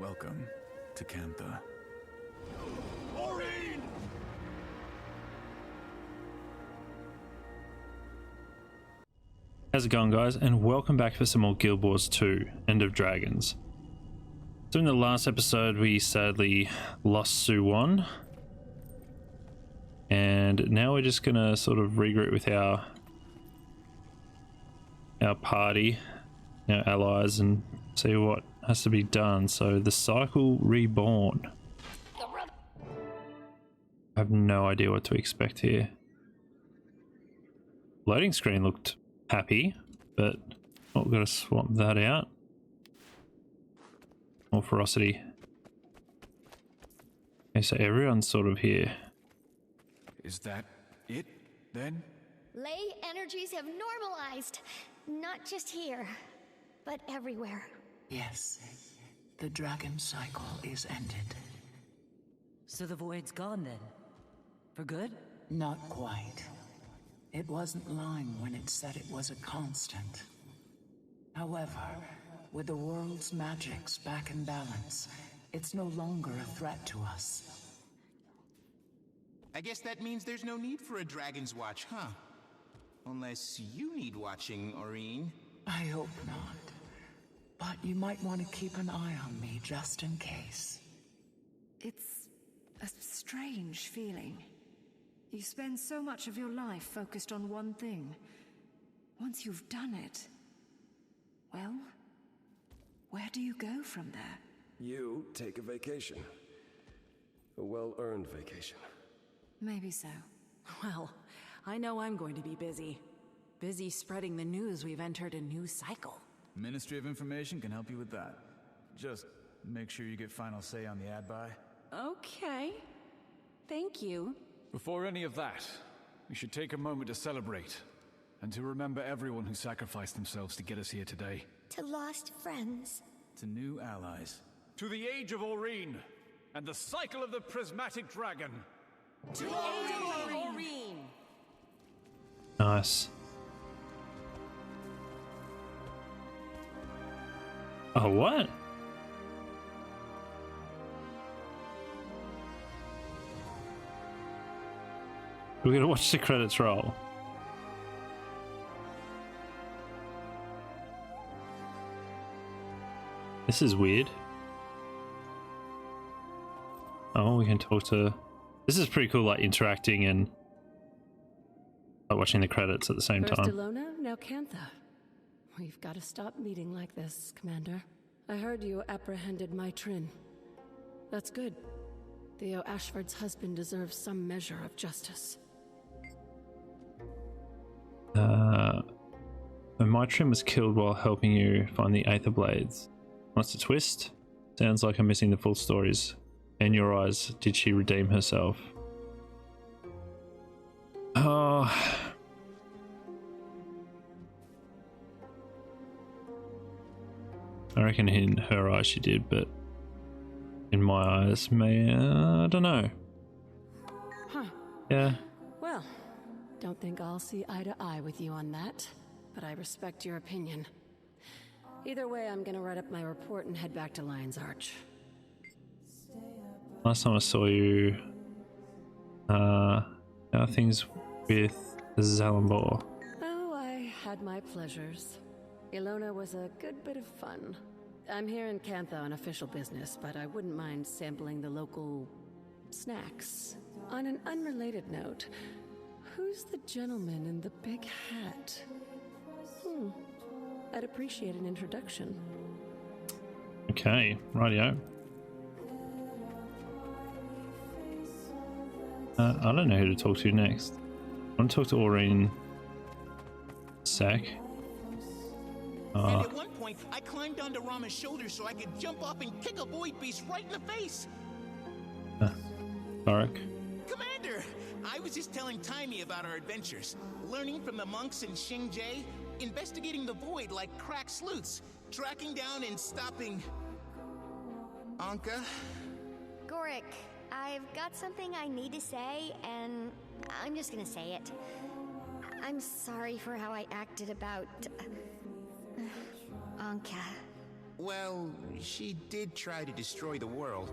Welcome to Cantha. Maureen! How's it going, guys? And welcome back for some more Guild Wars 2 End of Dragons. So in the last episode we sadly lost Suwon, and now we're just gonna sort of regroup with our party, our allies, and see what has to be done. So the cycle reborn. I have no idea what to expect here. Loading screen looked happy, but we've got to swap that out. More ferocity. Okay, so everyone's sort of here. Is that it, then? Ley energies have normalized, not just here, but everywhere. Yes, the dragon cycle is ended. So the void's gone then? For good? Not quite. It wasn't lying when it said it was a constant. However, with the world's magics back in balance, it's no longer a threat to us. I guess that means there's no need for a Dragon's Watch, huh? Unless you need watching, Aureen. I hope not. But you might want to keep an eye on me just in case. It's a strange feeling. You spend so much of your life focused on one thing. Once you've done it, well, where do you go from there? You take a vacation. A well-earned vacation. Maybe so. Well, I know I'm going to be busy. Busy spreading the news we've entered a new cycle. Ministry of Information can help you with that. Just make sure you get final say on the ad buy. Okay. Thank you. Before any of that, we should take a moment to celebrate, and to remember everyone who sacrificed themselves to get us here today. To lost friends. To new allies. To the Age of Aureen, and the cycle of the prismatic dragon. To Aureen! Nice. Oh, what? We're gonna watch the credits roll. This is weird. Oh, we can talk to... This is pretty cool, like interacting and like, watching the credits at the same First time. Ilona, now Cantha. We've got to stop meeting like this, Commander. I heard you apprehended my Trin. That's good. Theo Ashford's husband deserves some measure of justice. My Trin was killed while helping you find the Aether Blades. What's the twist? Sounds like I'm missing the full stories. In your eyes, did she redeem herself? Oh... I reckon in her eyes she did, but in my eyes, I don't know. Huh. Yeah. Well, don't think I'll see eye to eye with you on that, but I respect your opinion. Either way, I'm gonna write up my report and head back to Lion's Arch. Last time I saw you, how are things with Zalambor? Oh, I had my pleasures. Ilona was a good bit of fun. I'm here in Cantha on official business, but I wouldn't mind sampling the local... snacks. On an unrelated note, who's the gentleman in the big hat? I'd appreciate an introduction. Okay, rightio. I don't know who to talk to next. I want to talk to Aureen Sack. And at one point, I climbed onto Rama's shoulder so I could jump off and kick a void beast right in the face. Tarek. Commander, I was just telling Tyria about our adventures, learning from the monks in Xingjie, investigating the void like crack sleuths, tracking down and stopping... Anka? Gorik, I've got something I need to say, and I'm just gonna say it. I'm sorry for how I acted about... Anka. Well, she did try to destroy the world.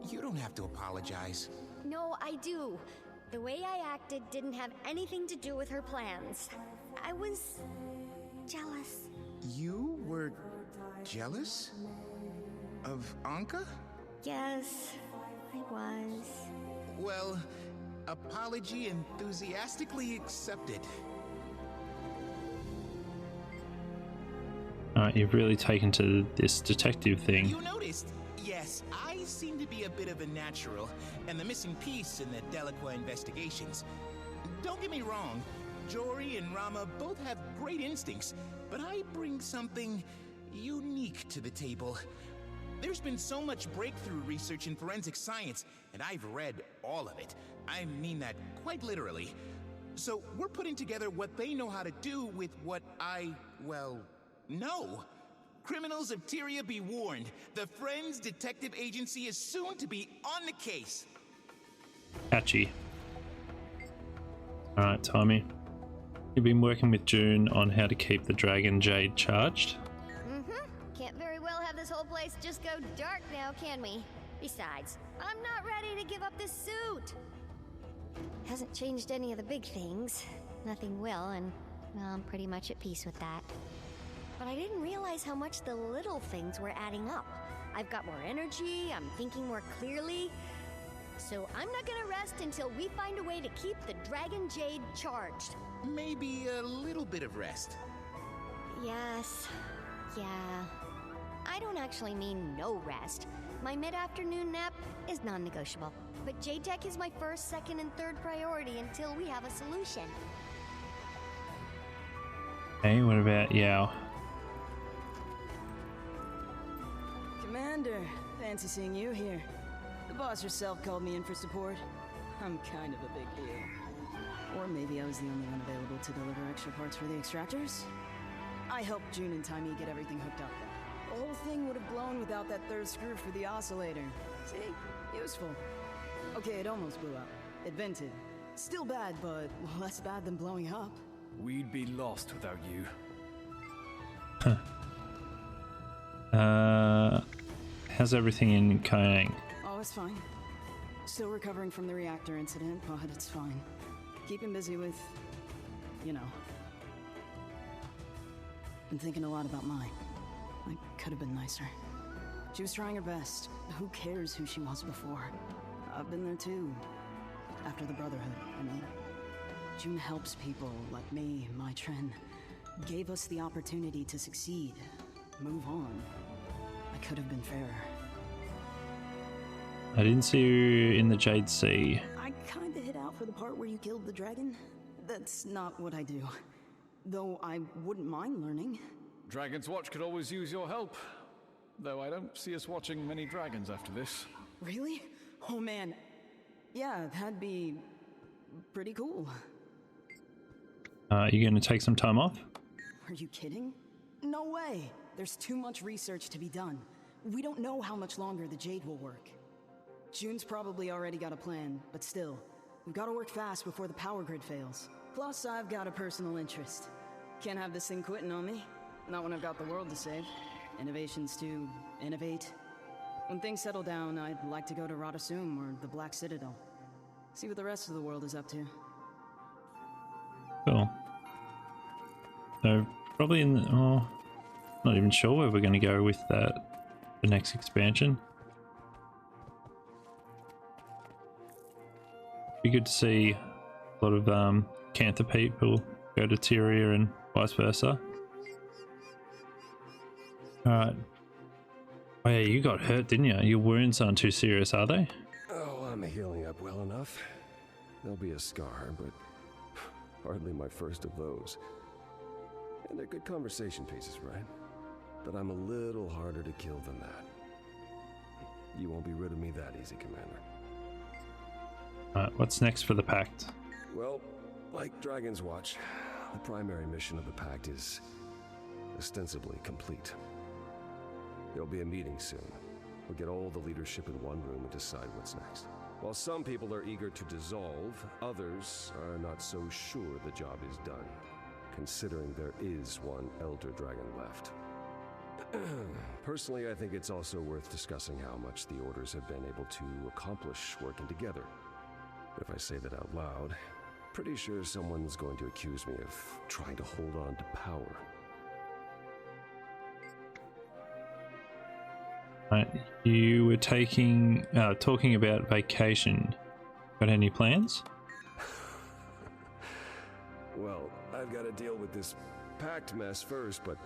You don't have to apologize. No, I do. The way I acted didn't have anything to do with her plans. I was jealous. You were jealous? Of Anka? Yes, I was. Well, apology enthusiastically accepted. Alright, you've really taken to this detective thing. You noticed? Yes, I seem to be a bit of a natural, and the missing piece in the Delacroix investigations. Don't get me wrong, Jory and Rama both have great instincts, but I bring something unique to the table. There's been so much breakthrough research in forensic science, and I've read all of it. I mean that quite literally. So we're putting together what they know how to do with what I, well, know. Criminals of Tyria be warned. The Friends Detective Agency is soon to be on the case. Catchy. Alright, Tommy. You've been working with June on how to keep the Dragon Jade charged. Can't very well have this whole place just go dark now, can we? Besides, I'm not ready to give up this suit. Hasn't changed any of the big things. Nothing will, and well, I'm pretty much at peace with that. But I didn't realize how much the little things were adding up. I've got more energy, I'm thinking more clearly. So I'm not gonna rest until we find a way to keep the Dragon Jade charged. Maybe a little bit of rest. Yes. Yeah. I don't actually mean no rest. My mid-afternoon nap is non-negotiable. But J-Tech is my first, second, and third priority until we have a solution. Hey, what about Yao? Commander, fancy seeing you here. The boss herself called me in for support. I'm kind of a big deal. Or maybe I was the only one available to deliver extra parts for the extractors? I helped June and Timey get everything hooked up. The whole thing would have blown without that third screw for the oscillator. See? Useful. Okay, it almost blew up. It vented. Still bad, but less bad than blowing up. We'd be lost without you. How's everything in Koang? Oh, it's fine. Still recovering from the reactor incident, but it's fine. Keeping busy with, you know. Been thinking a lot about Mai. I could have been nicer. She was trying her best. Who cares who she was before? I've been there too. After the Brotherhood, I mean. June helps people like me, my Tren. Gave us the opportunity to succeed. Move on. I could have been fairer. I didn't see you in the Jade Sea. I kinda hit out for the part where you killed the dragon. That's not what I do. Though I wouldn't mind learning. Dragon's Watch could always use your help. Though I don't see us watching many dragons after this. Really? Oh man. Yeah, that'd be pretty cool. You gonna take some time off? Are you kidding? No way! There's too much research to be done. We don't know how much longer the Jade will work. June's probably already got a plan, but still, we've got to work fast before the power grid fails. Plus, I've got a personal interest. Can't have this thing quitting on me. Not when I've got the world to save. Innovations to innovate. When things settle down, I'd like to go to Radasum or the Black Citadel. See what the rest of the world is up to. Cool. So, probably in the... Oh, not even sure where we're going to go with that. The next expansion. Be good to see a lot of cantha people go to Tyria and vice versa. Alright. Oh yeah, you got hurt, didn't you? Your wounds aren't too serious, are they? Oh, I'm healing up well enough. There'll be a scar, but hardly my first of those. And they're good conversation pieces, right? But I'm a little harder to kill than that. You won't be rid of me that easy, Commander. Alright, what's next for the Pact? Well, like Dragon's Watch, the primary mission of the Pact is ostensibly complete. There'll be a meeting soon. We'll get all the leadership in one room and decide what's next. While some people are eager to dissolve, others are not so sure the job is done, considering there is one Elder Dragon left. Personally, I think it's also worth discussing how much the Orders have been able to accomplish working together. If I say that out loud, pretty sure someone's going to accuse me of trying to hold on to power. You were talking about vacation. Got any plans? Well, I've got to deal with this pact mess first, but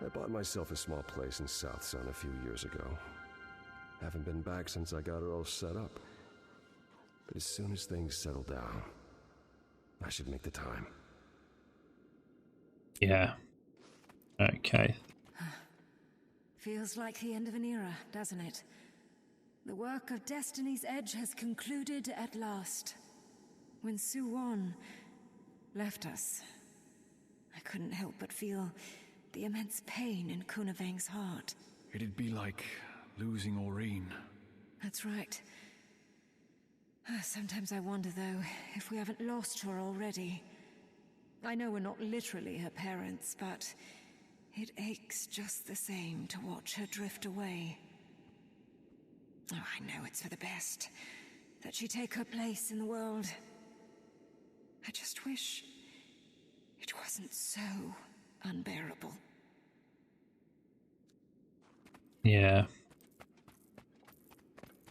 I bought myself a small place in South Zone a few years ago. Haven't been back since I got her all set up. But as soon as things settle down, I should make the time. Yeah. Okay. Feels like the end of an era, doesn't it? The work of Destiny's Edge has concluded at last. When Suwon left us, I couldn't help but feel the immense pain in Kunavang's heart. It'd be like losing Aureen. That's right. Sometimes I wonder, though, if we haven't lost her already. I know we're not literally her parents, but it aches just the same to watch her drift away. Oh, I know it's for the best that she take her place in the world. I just wish it wasn't so unbearable. Yeah.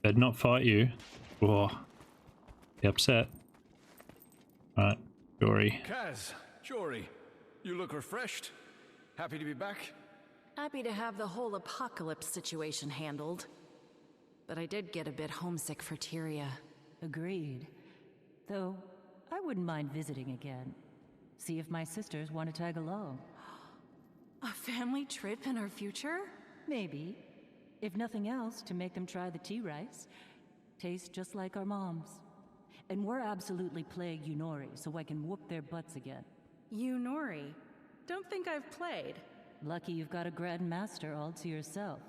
They'd not fight you. Whoa. Be upset. Alright, Jory. Kaz, Jory, you look refreshed. Happy to be back? Happy to have the whole apocalypse situation handled. But I did get a bit homesick for Tyria. Agreed. Though, I wouldn't mind visiting again. See if my sisters want to tag along. A family trip in our future? Maybe. If nothing else, to make them try the tea rice. Tastes just like our moms. And we're absolutely playing Yunori, so I can whoop their butts again. Yunori? Don't think I've played. Lucky you've got a grandmaster all to yourself.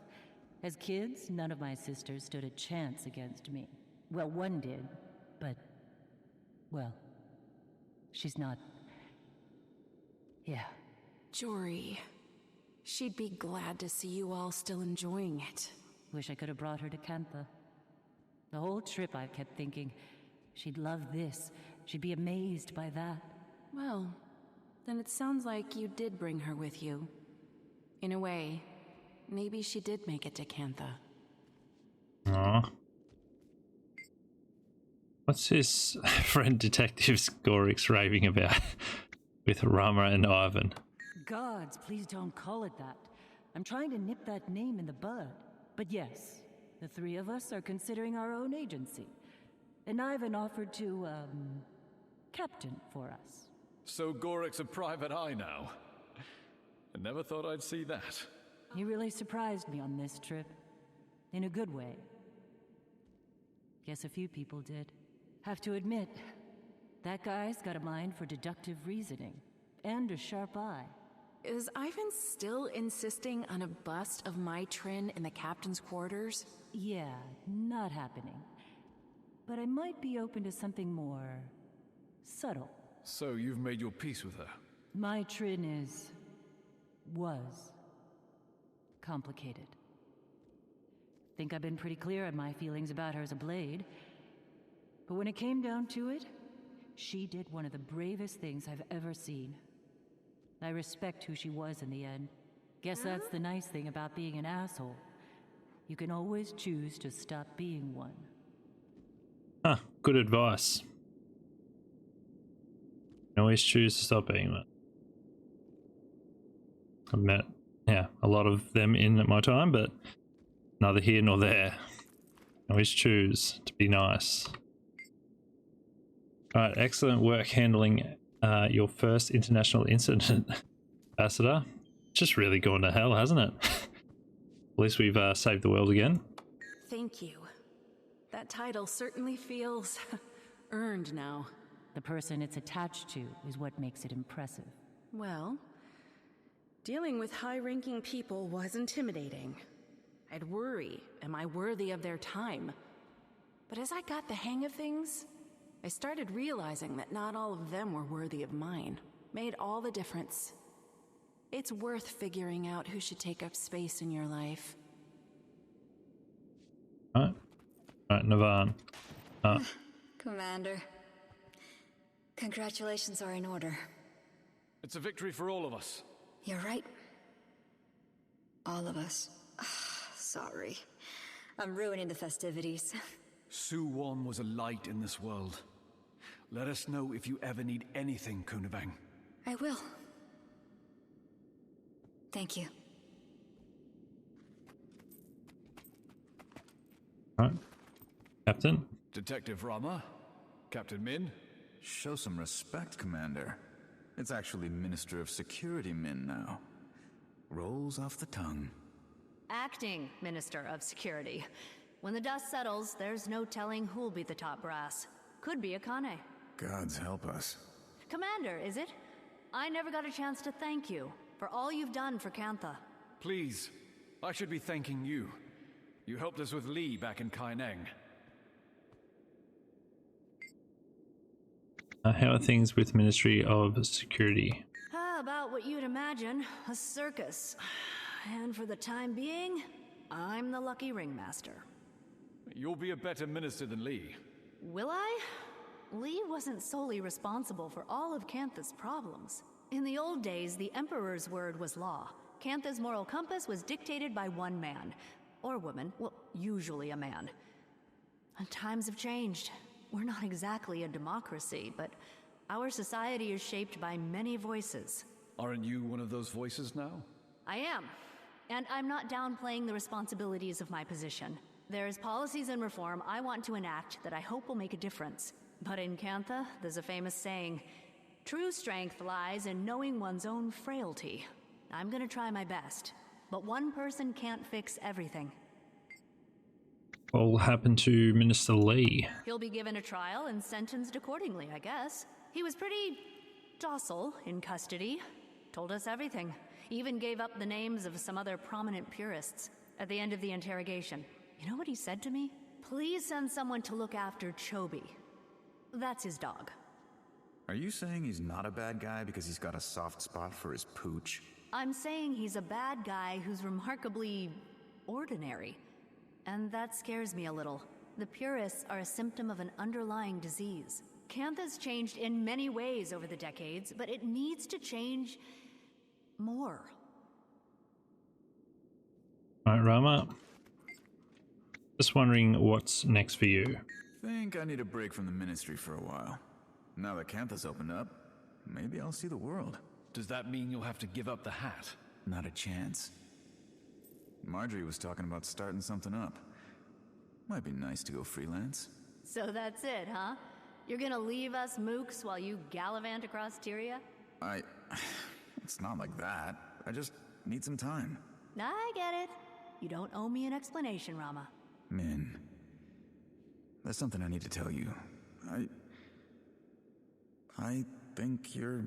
As kids, none of my sisters stood a chance against me. Well, one did, but... well, she's not... yeah. Jory, she'd be glad to see you all still enjoying it. Wish I could have brought her to cantha. The whole trip I've kept thinking, she'd love this, she'd be amazed by that. Well, then it sounds like you did bring her with you. In a way, maybe she did make it to cantha. Aww. What's his friend Detective Gorix raving about with Rama and Ivan? Gods, please don't call it that. I'm trying to nip that name in the bud. But yes, the three of us are considering our own agency. And Ivan offered to, captain for us. So Gorik's a private eye now. I never thought I'd see that. He really surprised me on this trip. In a good way. Guess a few people did. Have to admit, that guy's got a mind for deductive reasoning. And a sharp eye. Is Ivan still insisting on a bust of my Trin in the captain's quarters? Yeah, not happening. But I might be open to something more... subtle. So you've made your peace with her? My Trin was complicated. Think I've been pretty clear on my feelings about her as a blade. But when it came down to it, she did one of the bravest things I've ever seen. I respect who she was in the end. Guess that's the nice thing about being an asshole. You can always choose to stop being one. Huh, good advice. You always choose to stop being one. I've met, a lot of them in my time, but neither here nor there. Always choose to be nice. Alright, excellent work handling your first international incident, Ambassador. Just really gone to hell, hasn't it? At least we've saved the world again. Thank you. That title certainly feels earned now. The person it's attached to is what makes it impressive. Well, dealing with high-ranking people was intimidating. I'd worry, am I worthy of their time? But as I got the hang of things, I started realizing that not all of them were worthy of mine. Made all the difference. It's worth figuring out who should take up space in your life. Alright. Alright, Navan. Commander. Congratulations are in order. It's a victory for all of us. You're right. All of us. Sorry. I'm ruining the festivities. Su-Won was a light in this world. Let us know if you ever need anything, Kunabang. I will. Thank you. Alright. Captain? Detective Rama? Captain Min? Show some respect, Commander. It's actually Minister of Security Min now. Rolls off the tongue. Acting Minister of Security. When the dust settles, there's no telling who'll be the top brass. Could be Akane. Gods help us. Commander, is it? I never got a chance to thank you for all you've done for Cantha. Please, I should be thanking you. You helped us with Lee back in Kaineng. How are things with Ministry of Security? About what you'd imagine, a circus. And for the time being, I'm the lucky ringmaster. You'll be a better minister than Lee. Will I? Lee wasn't solely responsible for all of Cantha's problems. In the old days, the Emperor's word was law. Cantha's moral compass was dictated by one man. Or woman. Well, usually a man. And times have changed. We're not exactly a democracy, but our society is shaped by many voices. Aren't you one of those voices now? I am. And I'm not downplaying the responsibilities of my position. There's policies and reform I want to enact that I hope will make a difference. But in Cantha, there's a famous saying, true strength lies in knowing one's own frailty. I'm gonna try my best, but one person can't fix everything. What will happen to Minister Lee? He'll be given a trial and sentenced accordingly, I guess. He was pretty docile in custody. Told us everything. Even gave up the names of some other prominent purists at the end of the interrogation. You know what he said to me? Please send someone to look after Chobi. That's his dog. Are you saying he's not a bad guy because he's got a soft spot for his pooch? I'm saying he's a bad guy who's remarkably ordinary. And that scares me a little. The purists are a symptom of an underlying disease. Cantha's changed in many ways over the decades, but it needs to change more. Alright, Rama. Just wondering what's next for you. Think I need a break from the ministry for a while. Now that Cantha's opened up, maybe I'll see the world. Does that mean you'll have to give up the hat? Not a chance. Marjorie was talking about starting something up. Might be nice to go freelance. So that's it, huh? You're gonna leave us mooks while you gallivant across Tyria? It's not like that. I just need some time. I get it. You don't owe me an explanation, Rama. Min, there's something I need to tell you. I think you're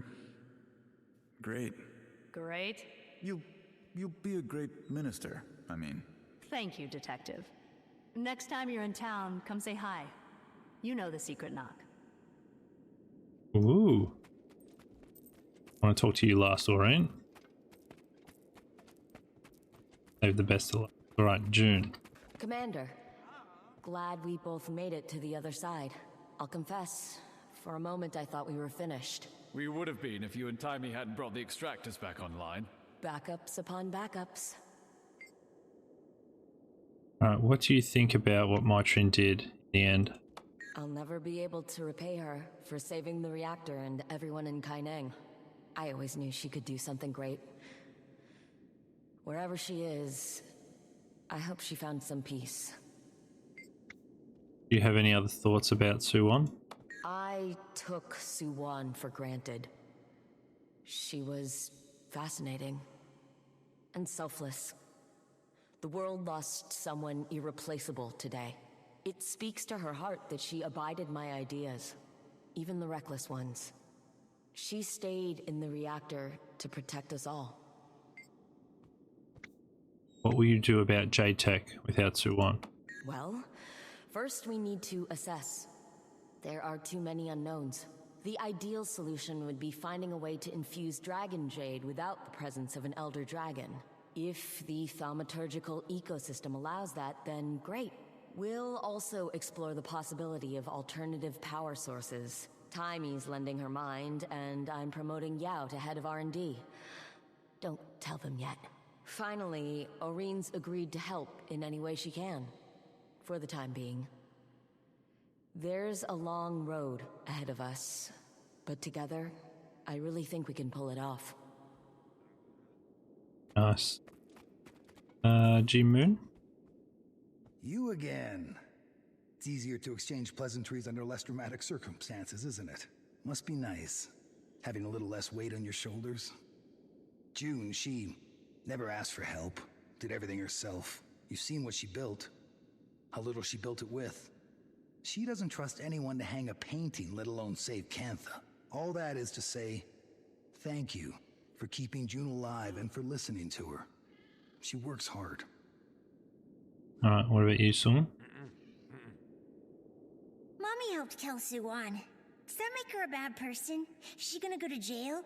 great. Great? You'll be a great minister, I mean. Thank you, Detective. Next time you're in town, come say hi. You know the secret knock. Ooh. I want to talk to you last, Lorraine. Save the best to last. Alright, June. Commander, glad we both made it to the other side. I'll confess, for a moment I thought we were finished. We would have been if you and Timey hadn't brought the extractors back online. Backups upon backups. Alright, what do you think about what Matrin did in the end? I'll never be able to repay her for saving the reactor and everyone in Kaineng. I always knew she could do something great. Wherever she is, I hope she found some peace. Do you have any other thoughts about Su-Won? I took Su-Won for granted. She was fascinating and selfless. The world lost someone irreplaceable today. It speaks to her heart that she abided my ideas, even the reckless ones. She stayed in the reactor to protect us all. What will you do about J-Tech without Su-Won? Well, first we need to assess. There are too many unknowns. The ideal solution would be finding a way to infuse dragon jade without the presence of an elder dragon. If the thaumaturgical ecosystem allows that, then great. We'll also explore the possibility of alternative power sources. Taimi's lending her mind, and I'm promoting Yao to head of R&D. Don't tell them yet. Finally, Oreen's agreed to help in any way she can. For the time being. There's a long road ahead of us, but together, I really think we can pull it off. Nice. G-Moon? You again. It's easier to exchange pleasantries under less dramatic circumstances, isn't it? Must be nice, having a little less weight on your shoulders. June, she never asked for help, did everything herself. You've seen what she built, how little she built it with. She doesn't trust anyone to hang a painting, let alone save Cantha. All that is to say, thank you for keeping June alive and for listening to her. She works hard. Alright, what about you, Sung? Mommy helped kill Suwan. Does that make her a bad person? Is she gonna go to jail?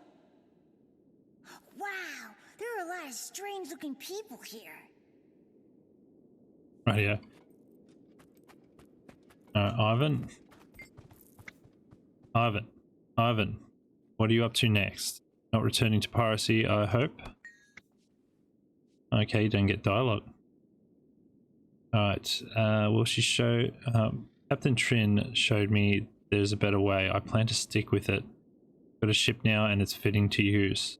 Wow, there are a lot of strange-looking people here. Right here. Ivan, what are you up to next? Not returning to piracy, I hope? Okay, you don't get dialogue. Alright, well, she showed... Captain Trin showed me there's a better way. I plan to stick with it. Got a ship now and it's fitting to use.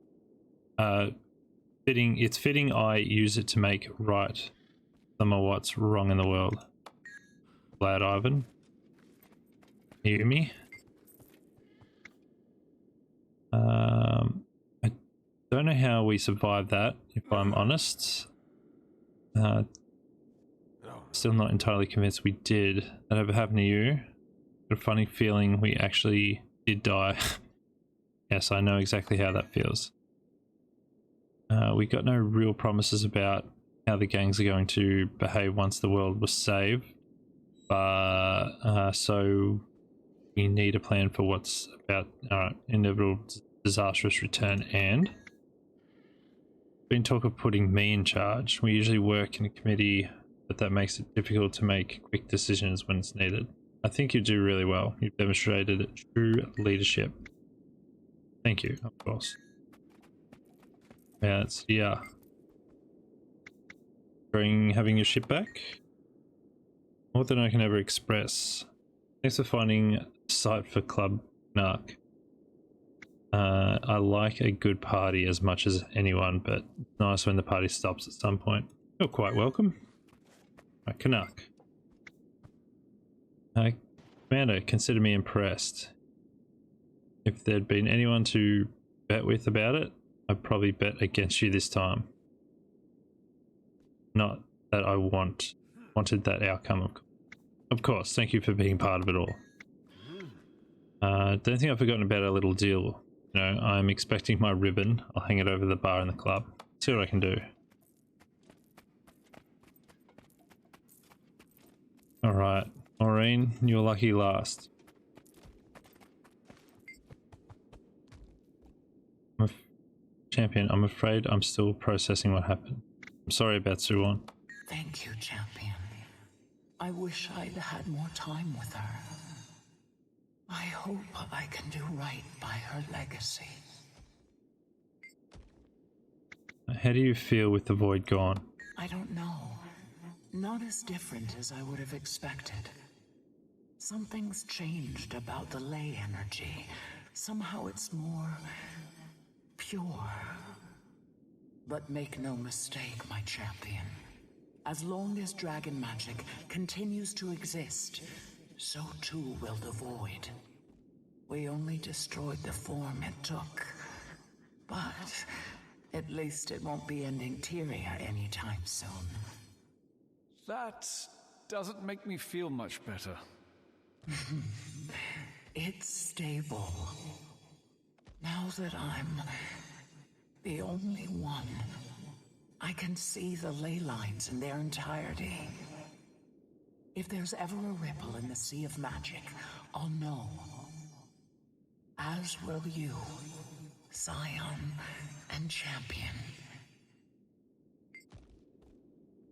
It's fitting I use it to make right some of what's wrong in the world. Glad, Ivan. Hear me? I don't know how we survived that, if I'm honest. Still not entirely convinced we did. That ever happened to you? Got a funny feeling we actually did die. Yes, I know exactly how that feels. We got no real promises about how the gangs are going to behave once the world was saved. So we need a plan for what's about our inevitable disastrous return, and been talk of putting me in charge. We usually work in a committee, but that makes it difficult to make quick decisions when it's needed. I think you do really well. You've demonstrated true leadership. Thank you, of course. Yeah. Having your ship back? More than I can ever express. Thanks for finding a site for Club Narc. I like a good party as much as anyone, but it's nice when the party stops at some point. You're quite welcome. Right, Canuck. Commander, consider me impressed. If there'd been anyone to bet with about it, I'd probably bet against you this time. Not that I wanted that outcome, of course. Thank you for being part of it all. Don't think I've forgotten about our little deal. You know, I'm expecting my ribbon. I'll hang it over the bar in the club. See what I can do. Alright, Maureen, you're lucky last. Champion, I'm afraid I'm still processing what happened. I'm sorry about Suwon. Thank you, Champion. I wish I'd had more time with her. I hope I can do right by her legacy. How do you feel with the void gone? I don't know. Not as different as I would have expected. Something's changed about the ley energy. Somehow it's more pure. But make no mistake, my champion. As long as dragon magic continues to exist, so too will the void. We only destroyed the form it took. But at least it won't be ending Tyria anytime soon. That doesn't make me feel much better. It's stable. Now that I'm the only one, I can see the ley lines in their entirety. If there's ever a ripple in the sea of magic, I'll know. As will you, Scion and Champion.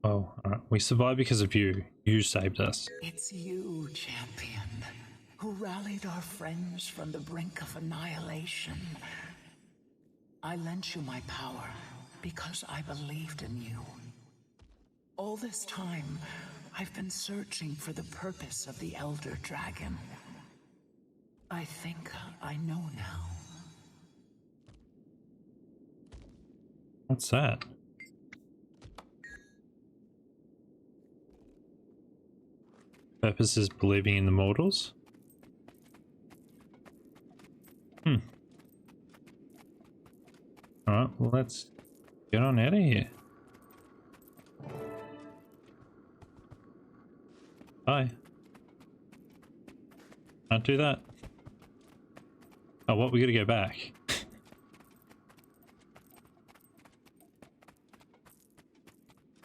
Oh, alright. We survived because of you. You saved us. It's you, Champion, who rallied our friends from the brink of annihilation. I lent you my power because I believed in you. All this time, I've been searching for the purpose of the Elder Dragon. I think I know now. What's that? Purpose is believing in the mortals? Alright, well let's get on out of here. Bye. Can't do that. Oh, what? We gotta go back.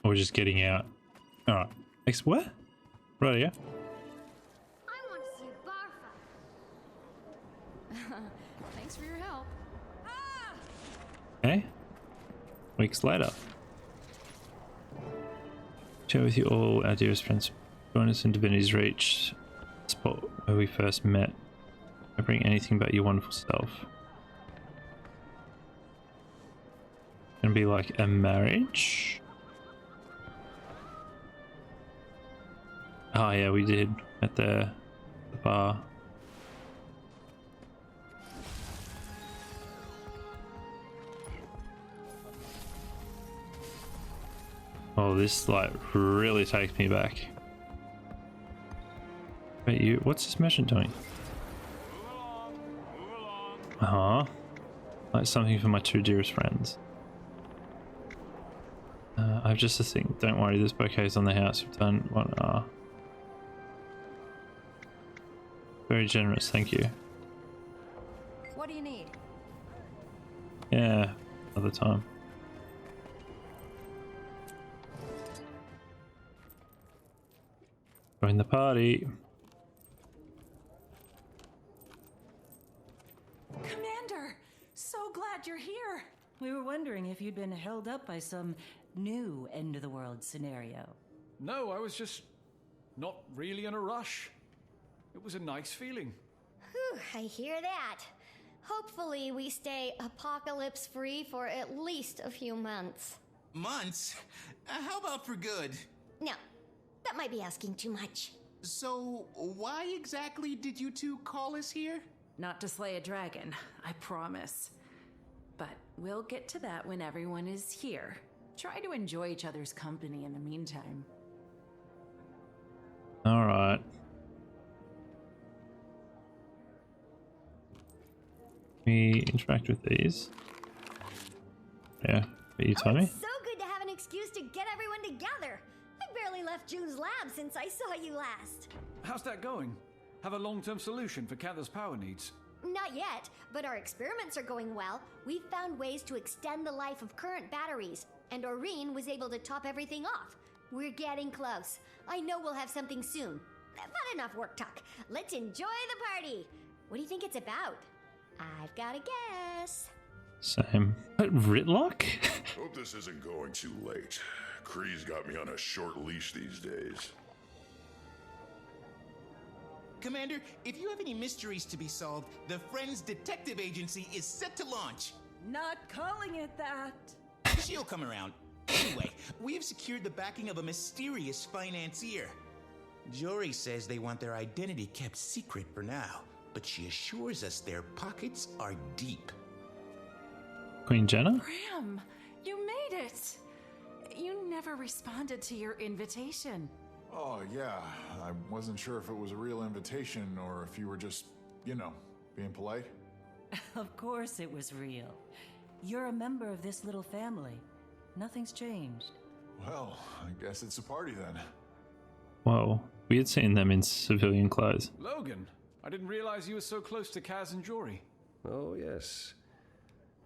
Or we're just getting out. Alright. Next, what? Right here. I want to see Barfa. Thanks for your help. Okay. Weeks later. Share with you all our dearest friends. Join us in Divinity's Reach, spot where we first met. I bring anything but your wonderful self. Gonna be like a marriage? Oh yeah, we did at the bar. Oh, this like really takes me back. Wait, you, what's this mission doing? Like something for my two dearest friends. I've just a thing. Don't worry, this bouquet's on the house. You've done what? Very generous, thank you. What do you need? Yeah, another time. Join the party. Commander, so glad you're here. We were wondering if you'd been held up by some new end-of-the-world scenario. No, I was just not really in a rush. It was a nice feeling. Whew, I hear that. Hopefully we stay apocalypse-free for at least a few months. Months? How about for good? No, that might be asking too much. So, why exactly did you two call us here? Not to slay a dragon, I promise. But we'll get to that when everyone is here. Try to enjoy each other's company in the meantime. All right. We interact with these. Yeah, but you tell me. It's so good to have an excuse to get everyone together. I barely left June's lab since I saw you last. How's that going? Have a long-term solution for Cantha's power needs? Not yet, but our experiments are going well. We've found ways to extend the life of current batteries, and Aurene was able to top everything off. We're getting close. I know we'll have something soon. But enough work talk. Let's enjoy the party. What do you think it's about? I've got a guess. Same. But Ritlock? Hope this isn't going too late. Kree's got me on a short leash these days. Commander, if you have any mysteries to be solved, the Friends Detective Agency is set to launch. Not calling it that. She'll come around. Anyway, we have secured the backing of a mysterious financier. Jory says they want their identity kept secret for now, but she assures us their pockets are deep. Queen Jenna? Graham, you made it. You never responded to your invitation. Oh, yeah. I wasn't sure if it was a real invitation or if you were just, you know, being polite. Of course it was real. You're a member of this little family. Nothing's changed. Well, I guess it's a party then. Well, we had seen them in civilian clothes. Logan, I didn't realize you were so close to Kaz and Jory. Oh, yes.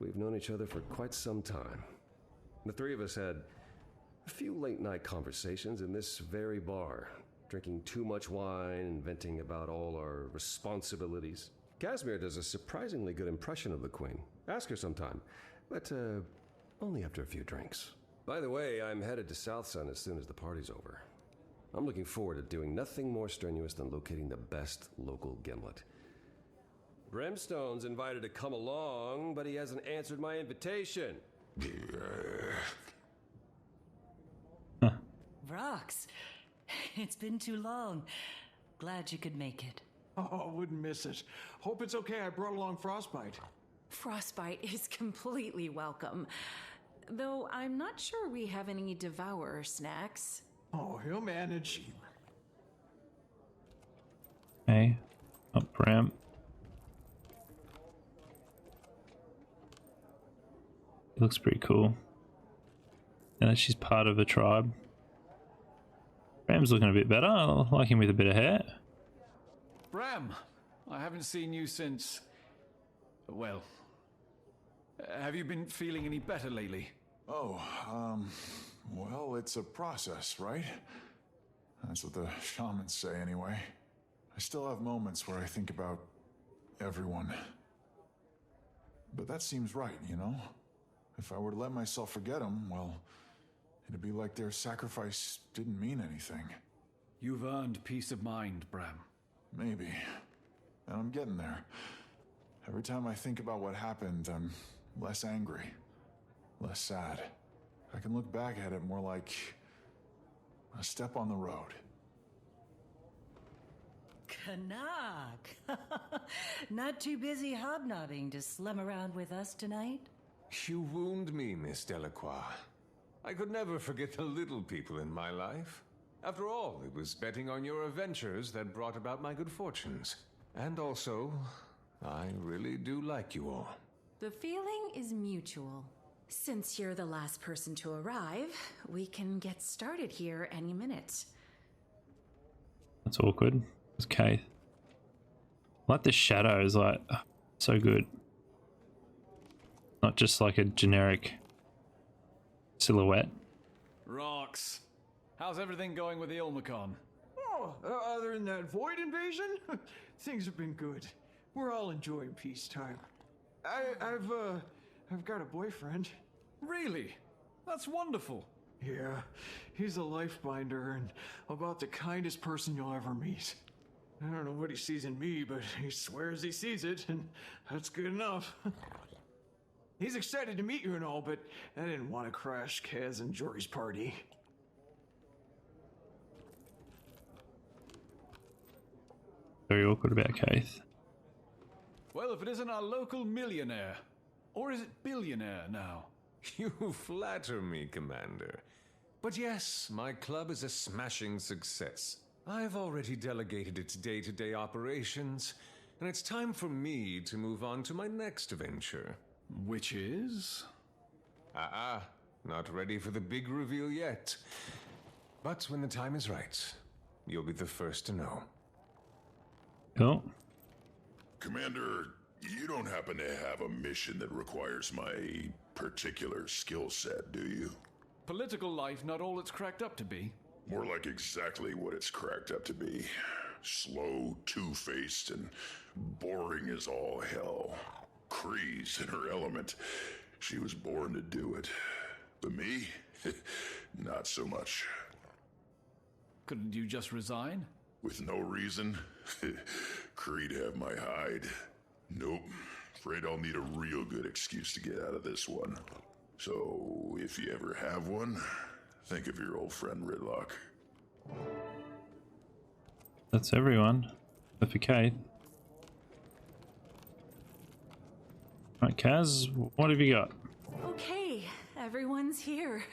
We've known each other for quite some time. The three of us had a few late-night conversations in this very bar, drinking too much wine and venting about all our responsibilities. Casimir does a surprisingly good impression of the Queen. Ask her sometime, but only after a few drinks. By the way, I'm headed to South Sun as soon as the party's over. I'm looking forward to doing nothing more strenuous than locating the best local gimlet. Brimstone's invited to come along, but he hasn't answered my invitation. Vrox, it's been too long. Glad you could make it. Oh, wouldn't miss it. Hope it's okay I brought along Frostbite. Frostbite is completely welcome. Though I'm not sure we have any Devourer snacks. Oh, he'll manage. Okay, up ramp. It looks pretty cool. And that she's part of a tribe. Bram's looking a bit better. I like him with a bit of hair. Bram, I haven't seen you since... Well... have you been feeling any better lately? Oh, well, it's a process, right? That's what the shamans say anyway. I still have moments where I think about everyone. But that seems right, you know? If I were to let myself forget them, well, it'd be like their sacrifice didn't mean anything. You've earned peace of mind, Bram. Maybe. And I'm getting there. Every time I think about what happened, I'm less angry, less sad. I can look back at it more like a step on the road. Canuck! Not too busy hobnobbing to slum around with us tonight? You wound me, Miss Delacroix. I could never forget the little people in my life. After all, it was betting on your adventures that brought about my good fortunes. And also, I really do like you all. The feeling is mutual. Since you're the last person to arrive, we can get started here any minute. That's awkward. It's Kate. I like the shadows, like, so good. Not just like a generic silhouette. Rox, how's everything going with the Ilmacon? Oh, other than that void invasion, things have been good. We're all enjoying peacetime. I've got a boyfriend. Really? That's wonderful. Yeah, he's a lifebinder and about the kindest person you'll ever meet. I don't know what he sees in me, but he swears he sees it, and that's good enough. He's excited to meet you and all, but I didn't want to crash Kaz and Jory's party. Very awkward about Keith. Well, if it isn't our local millionaire. Or is it billionaire now? You flatter me, Commander. But yes, my club is a smashing success. I've already delegated its day-to-day operations, and it's time for me to move on to my next venture. Which is? Not ready for the big reveal yet. But when the time is right, you'll be the first to know. Cool. Commander, you don't happen to have a mission that requires my particular skill set, do you? Political life not all it's cracked up to be. More like exactly what it's cracked up to be. Slow, two-faced, and boring as all hell. Kree's in her element. She was born to do it. But me? Not so much. Couldn't you just resign? With no reason? Kree'd have my hide. Nope. Afraid I'll need a real good excuse to get out of this one. So, if you ever have one, think of your old friend Ridlock. That's everyone. Except for Kate. Right, Kaz, what have you got? Okay, everyone's here.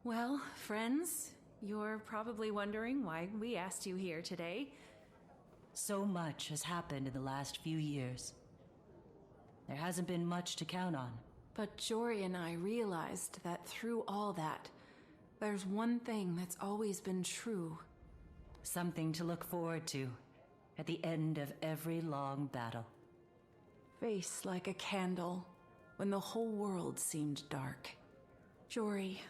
Well, friends, you're probably wondering why we asked you here today. So much has happened in the last few years. There hasn't been much to count on. But Jory and I realized that through all that, there's one thing that's always been true. Something to look forward to at the end of every long battle. Face like a candle when the whole world seemed dark. Jory,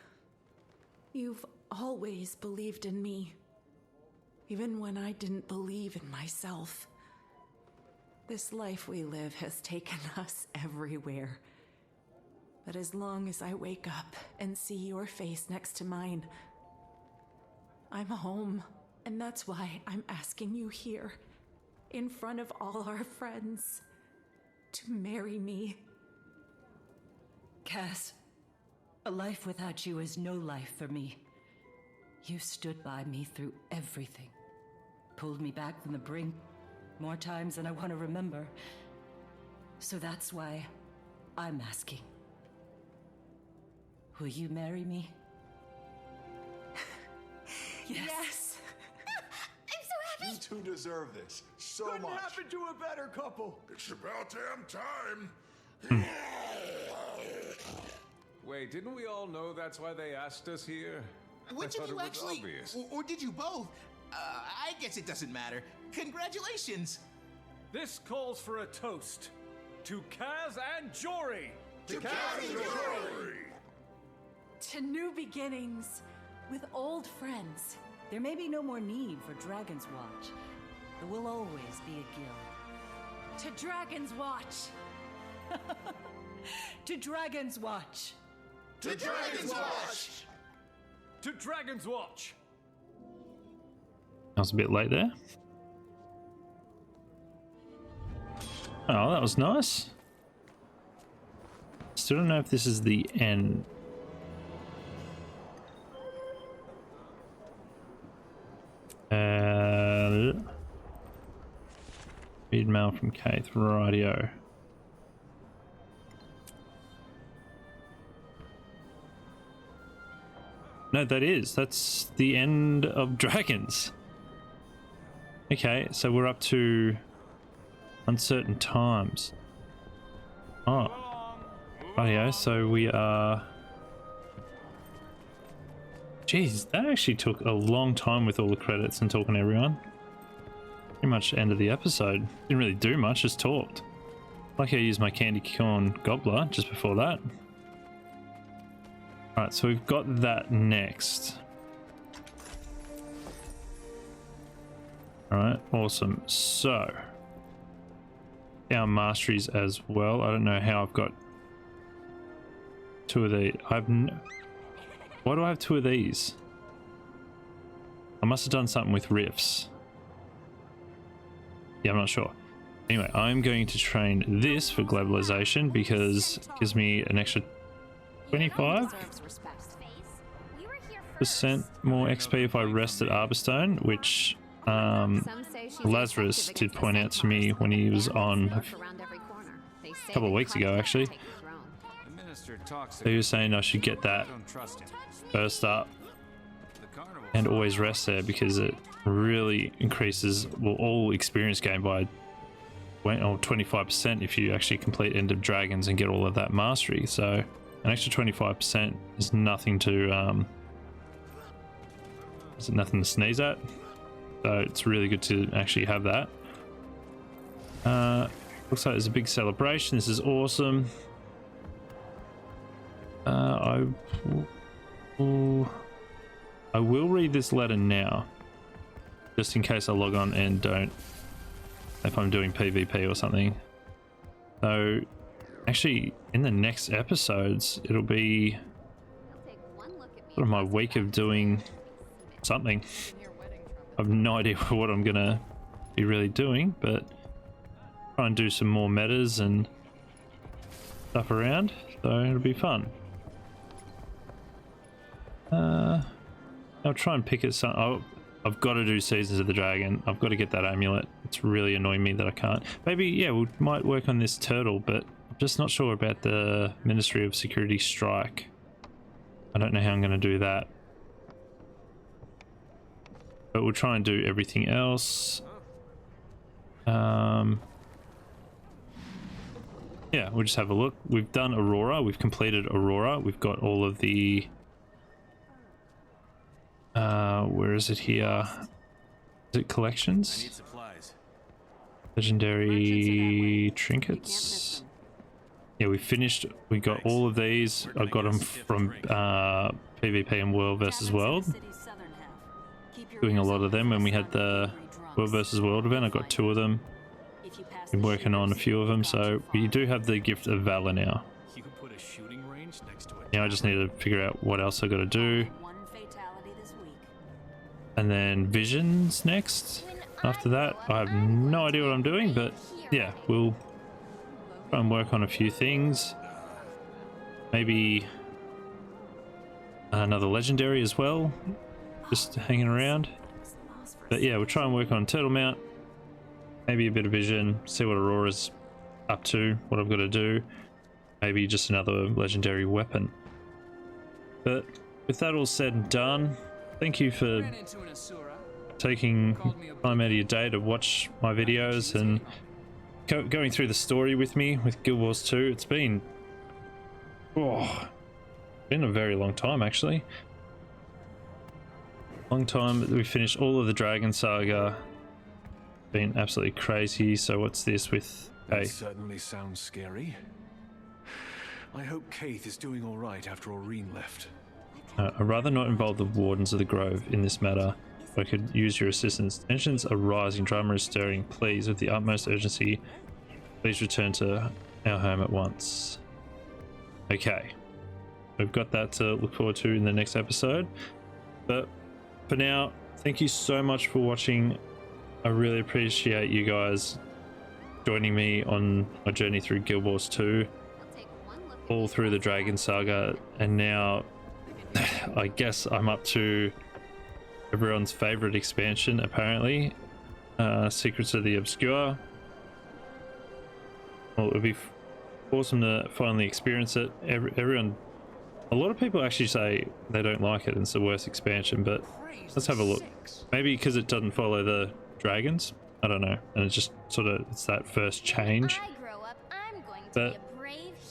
you've always believed in me, even when I didn't believe in myself. This life we live has taken us everywhere. But as long as I wake up and see your face next to mine, I'm home. And that's why I'm asking you here, in front of all our friends, to marry me. Cass, a life without you is no life for me. You stood by me through everything. Pulled me back from the brink more times than I want to remember. So that's why I'm asking. Will you marry me? Yes. I'm so happy. You two deserve this so Couldn't much. happen to a better couple. It's about damn time. Wait, didn't we all know that's why they asked us here? Which of you actually, or did you both? I guess it doesn't matter. Congratulations! This calls for a toast to Kaz and Jory. To Kaz and Jory! To new beginnings with old friends. There may be no more need for Dragon's Watch. There will always be a guild. To Dragon's Watch. To Dragon's Watch. To Dragon's Watch! To Dragon's Watch! I was a bit late there. Oh, that was nice. Still don't know if this is the end. Read mail from Keith. Rightio. No, that's the end of Dragons. Okay, so we're up to uncertain times. Oh, rightio, so we are... Jeez, that actually took a long time with all the credits and talking to everyone. Pretty much the end of the episode. Didn't really do much, just talked. Lucky I used my candy corn gobbler just before that. Alright, so we've got that next. Alright, awesome. So, our masteries as well. I don't know how I've got two of these. Why do I have two of these? I must have done something with riffs. Yeah, I'm not sure. Anyway, I'm going to train this for globalization because it gives me an extra 25% more XP if I rest at Arborstone, which Lazarus did point out to me when he was on a couple of weeks ago, actually. So he was saying I should get that first up and always rest there because it really increases, well, all experience gain by 25% if you actually complete End of Dragons and get all of that mastery. So an extra 25% is nothing to sneeze at. So it's really good to actually have that. Looks like there's a big celebration. This is awesome. I will read this letter now, just in case I log on and don't, if I'm doing PvP or something. So actually in the next episodes it'll be sort of my week of doing something. I have no idea what I'm gonna be really doing, but try and do some more metas and stuff around, so it'll be fun. I'll try and pick at some. Oh, I've got to do Seasons of the Dragon. I've got to get that amulet. It's really annoying me that I can't. Maybe, yeah, we might work on this turtle, but I'm just not sure about the Ministry of Security Strike. I don't know how I'm going to do that. But we'll try and do everything else. Yeah, we'll just have a look. We've done Aurora. We've completed Aurora. We've got all of the... where is it here? Is it collections? I need supplies. Legendary trinkets. Yeah, we finished. We got all of these. I got them from PvP and World vs. World. Doing a lot of them when we had the World vs. World event. I got 2 of them. Been working on a few of them, so we do have the gift of valor now. You could put a shooting range next to it. Now I just need to figure out what else I got to do. And then visions next. After that, I have no idea what I'm doing, but yeah, we'll try and work on a few things. Maybe another legendary as well, just hanging around. But yeah, we'll try and work on Turtle Mount, maybe a bit of vision, see what Aurora's up to, what I've got to do, maybe just another legendary weapon. But with that all said and done, thank you for taking time out of your day to watch my videos and going through the story with me with Guild Wars 2. It's been a very long time, actually. Long time that we finished all of the Dragon Saga. Been absolutely crazy. So what's this with That certainly sounds scary. I hope Keith is doing all right after Aureen left. I'd rather not involve the Wardens of the Grove in this matter. If I could use your assistance. Tensions are rising, drama is stirring. Please, with the utmost urgency, please return to our home at once. Okay. We've got that to look forward to in the next episode. But for now, thank you so much for watching. I really appreciate you guys joining me on my journey through Guild Wars 2. All through the Dragon Saga. And now, I guess I'm up to everyone's favorite expansion, apparently. Secrets of the Obscure. Well, it would be awesome to finally experience it. Everyone, a lot of people actually say they don't like it and it's the worst expansion, but let's have a look. Maybe because it doesn't follow the dragons, I don't know, and it's just sort of, it's that first change. But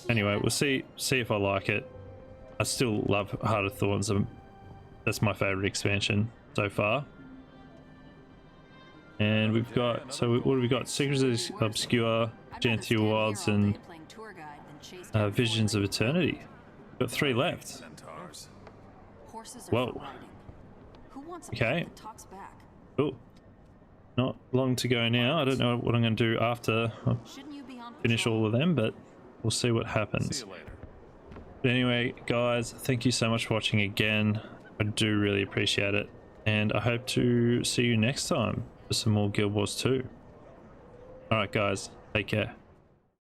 anyway, we'll see if I like it. I still love Heart of Thorns. That's my favorite expansion so far. And we've got, so what have we got? Secrets of the Obscure, Genthial Wilds, and Visions of Eternity. Got 3 left. Whoa. Okay. Cool. Not long to go now. I don't know what I'm going to do after I finish all of them, but we'll see what happens. But anyway, guys, thank you so much for watching again. I do really appreciate it. And I hope to see you next time for some more Guild Wars 2. Alright guys, take care.